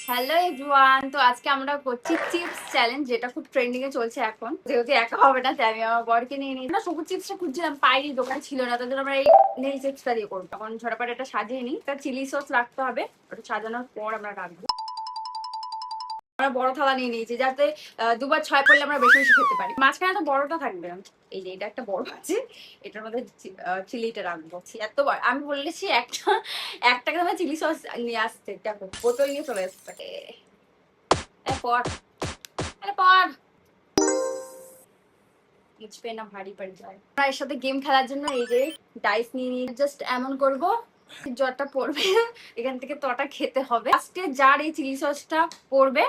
Hello everyone, তো আজকে আমরা করছি চিপস চ্যালেঞ্জ, যেটা খুব ট্রেন্ডিং এ চলছে এখন। যেহেতু একা হবে না, তাই আমি আমার বরকে নিয়ে নিই। আমরা সবুজ চিপসটা খুঁজছিলাম, পাইনি, দোকান ছিল না, তাদের আমরা এই নেই চিপসটা দিয়ে করবো। তখন ঝটাপট এটা সাজিয়ে নিই। তার চিলি সস রাখতে হবে, ওটা সাজানোর পর আমরা রাখবো। আমরা বড় থালা নিয়ে নিয়েছি, যাতে দুবার ছয় পড়লে আমরা বেশি বেশি খেতে পারি। মাঝখানে তো বড়টা থাকবে। এই যে এটা একটা বড় আছে, এটার মধ্যে চিলিটা রাখবো। এত বড় আমি বলেছি একটা দামে চিলি সস নিয়ে আসতে, দেখো বোতল নিয়ে চলে আসছে। পর মুঝপে না ভারী পড় যায়। আমরা এর সাথে গেম খেলার জন্য এই যে ডাইস নিয়ে নিয়ে জাস্ট এমন করব, যতটা পড়বে এখান থেকে তটা খেতে হবে। আজকে যার এই চিলি সসটা পড়বে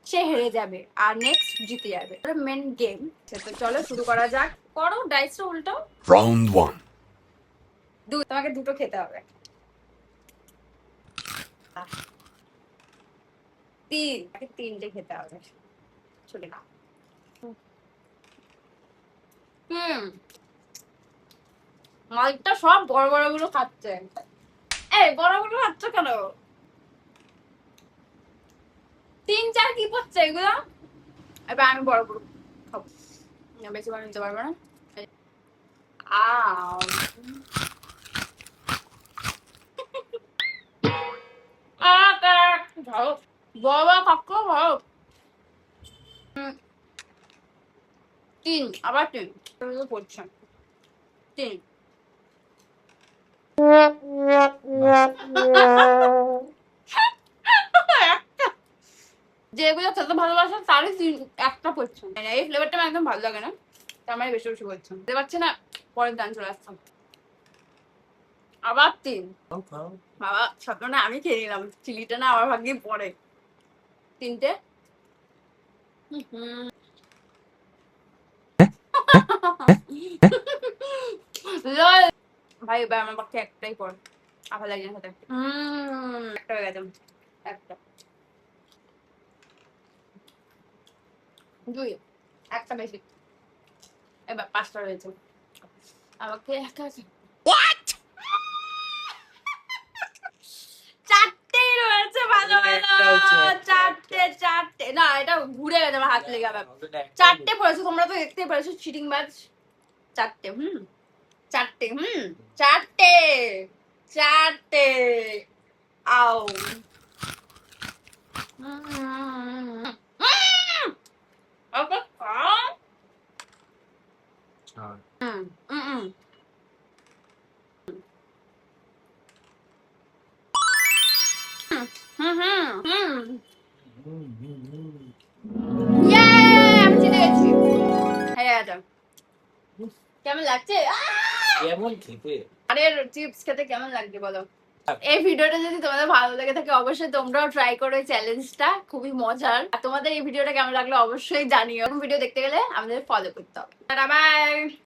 সে হেরে যাবে, আর নেক্সট জিতে যাবে। Main game. তো চলো শুরু করা যাক। করো, ডাইসটা উল্টাও। রাউন্ড 1। তোমাকে দুটো খেতে হবে। তিনটে খেতে হবে। চলে না। মালিকটা সব বড় বড় গুলো খাচ্ছে। এই বড় গুলো খাচ্ছ কেন? 3-4 কি পড়ছে এগুলো? এবার আমি বড় বড় খাবো, বেশি বড় নিতে পারবো না। আও ভালো, বাবা কাকু ভালো। তিন, আবার তিন পড়ছে। তিন যেগুলো খেতে ভালোবাসে তারই একটা পড়ছে। এই ফ্লেভারটা আমার একদম ভালো লাগে না, তার মানে বেশি বেশি বলছে। বুঝতে পারছি না, পরের গান চলে আসছে। আবার তিন। বাবা স্বপ্ন না, আমি খেয়ে নিলাম। চিলিটা না আমার ভাগ্যে পড়ে। তিনটে। ভাই এবার আমার পক্ষে একটাই পড়, আভা লাগে না খেতে। একটা হয়ে গেছে। একটা, দুই, একটা বেশি। এবার পাঁচটা রয়েছে আমাকে একা। চারটেই রয়েছে, ভালো ভালো। চারটে চারটে না, এটা ঘুরে গেছে, আমার হাত লেগে যাবে। চারটে পড়েছে, তোমরা তো দেখতেই পারেছো, চিটিং বাজ। চারটে, চারটে, চারটে, চারটে। আও ওকে আমি জিতে গেছি। হেরে গেছে। কেমন লাগছে? কেমন খেতে? আরে চিপস খেতে কেমন লাগছে বলো? এই ভিডিওটা যদি তোমাদের ভালো লেগে থাকে, অবশ্যই তোমরাও ট্রাই করো এই চ্যালেঞ্জটা, খুবই মজার। আর তোমাদের এই ভিডিওটা কেমন লাগলো অবশ্যই জানিও। এরকম ভিডিও দেখতে গেলে আমাদের ফলো করতে হবে। বাই।